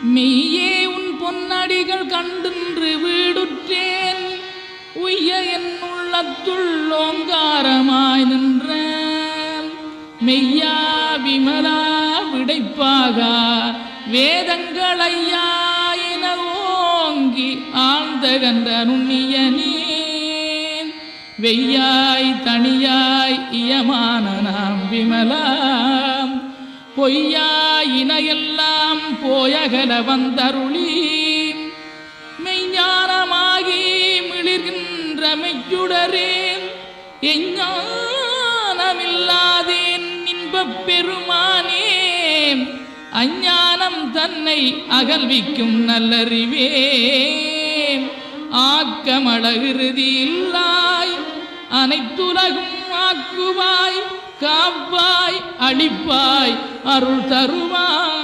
மெய்யே உன் பொன்னடிகள் கண்டின்று வீடுற்றேன் உய்ய என் உள்ளத்துள் ஓங்காரமாய் நின்ற மெய்யா விமலா விடைப்பாக வேதங்களையா என ஓங்கி ஆழ்ந்த கன்ற நுண்ணியனே வெய்யாய் தனியாய் இயமான நாம் விமலாம் பொய்யாய் இணையெல்லாம் போயகல வந்தருளி மெய்ஞானமாகி மிளிர்கின்ற மெய்யுடரே எஞ்ஞானமில்லாதேன் இன்பப் பெருமானே அஞ்ஞானம் தன்னை அகல்விக்கும் நல்லறிவே ஆக்கமழகிருதி இல்லாய் அனைத்துலகும் ஆக்குவாய் காப்பாய் அளிப்பாய் அருள் தருவாய்.